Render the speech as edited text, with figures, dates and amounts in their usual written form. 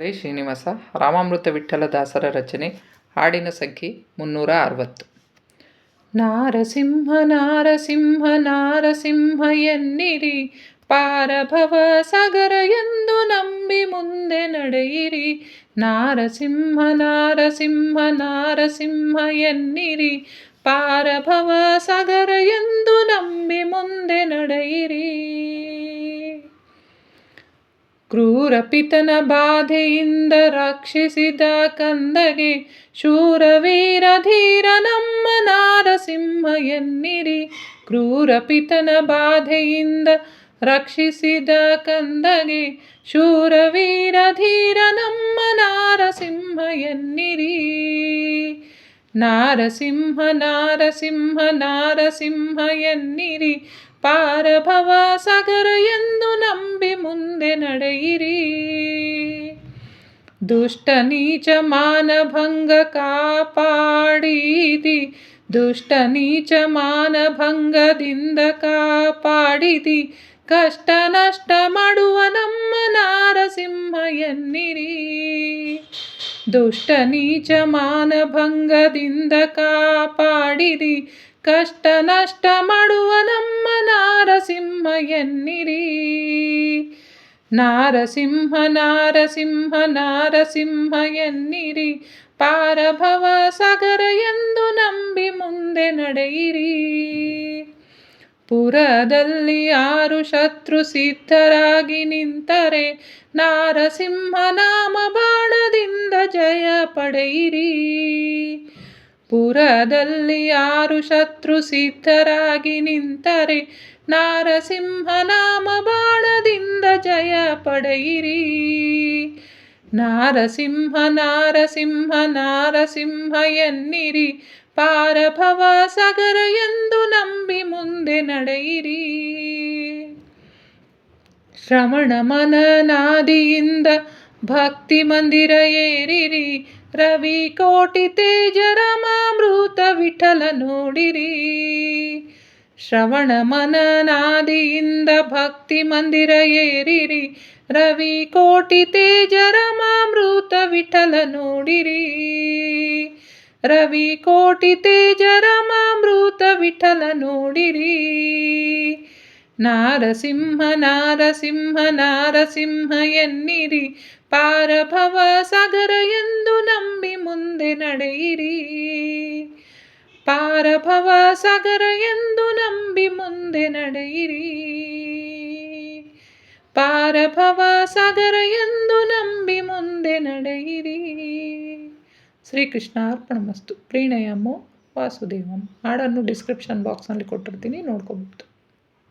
ಹರೇ ಶ್ರೀನಿವಾಸ. ರಾಮಾಮೃತ ವಿಠ್ಠಲದಾಸರ ರಚನೆ. ಹಾಡಿನ ಸಂಖ್ಯೆ 360. ನಾರಸಿಂಹ ನಾರಸಿಂಹ ನಾರಸಿಂಹ ಎನ್ನಿರಿ, ಪಾರಭವ ಸಾಗರ ಎಂದು ನಂಬಿ ಮುಂದೆ ನಡೆಯಿರಿ. ನಾರಸಿಂಹ ನಾರಸಿಂಹ ನಾರಸಿಂಹ ಎನ್ನಿರಿ, ಪಾರಭವ ಸಾಗರ ಎಂದು ನಂಬಿ ಮುಂದೆ ನಡೆಯಿರಿ. ಕ್ರೂರ ಪಿತನ ಬಾಧೆಯಿಂದ ರಕ್ಷಿಸಿದ ಕಂದಗೆ, ಶೂರವೀರ ಧೀರ ನಮ್ಮ ನಾರಸಿಂಹ ಎನ್ನಿರಿ. ಕ್ರೂರ ಪಿತನ ಬಾಧೆಯಿಂದ ರಕ್ಷಿಸಿದ ಕಂದಗೆ, ಶೂರವೀರ ಧೀರ ನಮ್ಮ ನಾರಸಿಂಹ ಎನ್ನಿರಿ. ನಾರಸಿಂಹ ನಾರಸಿಂಹ ನಾರಸಿಂಹ ಎನ್ನಿರಿ, ಪಾರಭವ ಸಾಗರ ಎಂದು ನಂಬಿ ಮುಂದೆ ನಡೆಯಿರಿ. ದುಷ್ಟ ನೀಚ ಮಾನಭಂಗ ಕಾಪಾಡಿದಿ, ದುಷ್ಟ ನೀಚ ಮಾನಭಂಗದಿಂದ ಕಾಪಾಡಿದಿ. ಕಷ್ಟ ನಷ್ಟ ಮಾಡುವ ನಮ್ಮ ನಾರಸಿಂಹ ಎನ್ನಿರಿ. ದುಷ್ಟ ನೀಚ ಮಾನಭಂಗದಿಂದ ಕಾಪಾಡಿದಿ, ಕಷ್ಟ ನಷ್ಟ ಮಾಡುವ ನಮ್ಮ ನಾರಸಿಂಹ ಎನ್ನಿರಿ. ನಾರಸಿಂಹ ನಾರಸಿಂಹ ನಾರಸಿಂಹ ಎನ್ನಿರಿ, ಪಾರಭವ ಸಾಗರ ಎಂದು ನಂಬಿ ಮುಂದೆ ನಡೆಯಿರಿ. ಪುರದಲ್ಲಿ 6 ಶತ್ರು ಸಿದ್ಧರಾಗಿ ನಿಂತರೆ, ನಾರಸಿಂಹ ನಾಮ ಬಾಣದಿಂದ ಜಯ ಪಡೆಯಿರಿ. ಪುರದಲ್ಲಿ 6 ಶತ್ರು ಸಿದ್ಧರಾಗಿ ನಿಂತರೆ, ನಾರಸಿಂಹ ನಾಮ ಬಾಣದಿಂದ ಜಯ ಪಡೆಯಿರಿ. ನಾರಸಿಂಹ ನಾರಸಿಂಹ ನಾರಸಿಂಹ ಎನ್ನಿರಿ, ಪಾರಭವ ಸಾಗರ ಎಂದು ನಂಬಿ ಮುಂದೆ ನಡೆಯಿರಿ. ಶ್ರವಣ ಮನನಾದಿಯಿಂದ ಭಕ್ತಿ ಮಂದಿರ ಏರಿರಿ, ರವಿ ಕೋಟಿ ತೇಜ ರಾಮಾಮೃತ ವಿಠಲ ನೋಡಿರಿ. ಶ್ರವಣ ಮನನಾದಿಯಿಂದ ಭಕ್ತಿ ಮಂದಿರ ಏರಿರಿ, ರವಿ ಕೋಟಿ ತೇಜ ರಾಮಾಮೃತ ವಿಠಲ ನೋಡಿರಿ. ರವಿ ಕೋಟಿ ತೇಜ ರಾಮಾಮೃತ ವಿಠಲ ನೋಡಿರಿ. ನಾರಸಿಂಹ ನಾರಸಿಂಹ ನಾರಸಿಂಹ ಎನ್ನಿರಿ, ಪಾರಭವ ಸಾಗರ ಎಂದು ನಂಬಿ ಮುಂದೆ ನಡೆಯಿರಿ. ಪಾರಭವ ಸಾಗರ ಎಂದು ನಂಬಿ ಮುಂದೆ ನಡೆಯಿರಿ. ಪಾರಭವ ಸಾಗರ ಎಂದು ನಂಬಿ ಮುಂದೆ ನಡೆಯಿರಿ. ಶ್ರೀಕೃಷ್ಣ ಅರ್ಪಣಮಸ್ತು. ಪ್ರೀಣಯಮೋ ವಾಸುದೇವಂ. ಹಾಡನ್ನು ಡಿಸ್ಕ್ರಿಪ್ಷನ್ ಬಾಕ್ಸ್ನಲ್ಲಿ ಕೊಟ್ಟಿರ್ತೀನಿ, ನೋಡ್ಕೋಬಹುದು.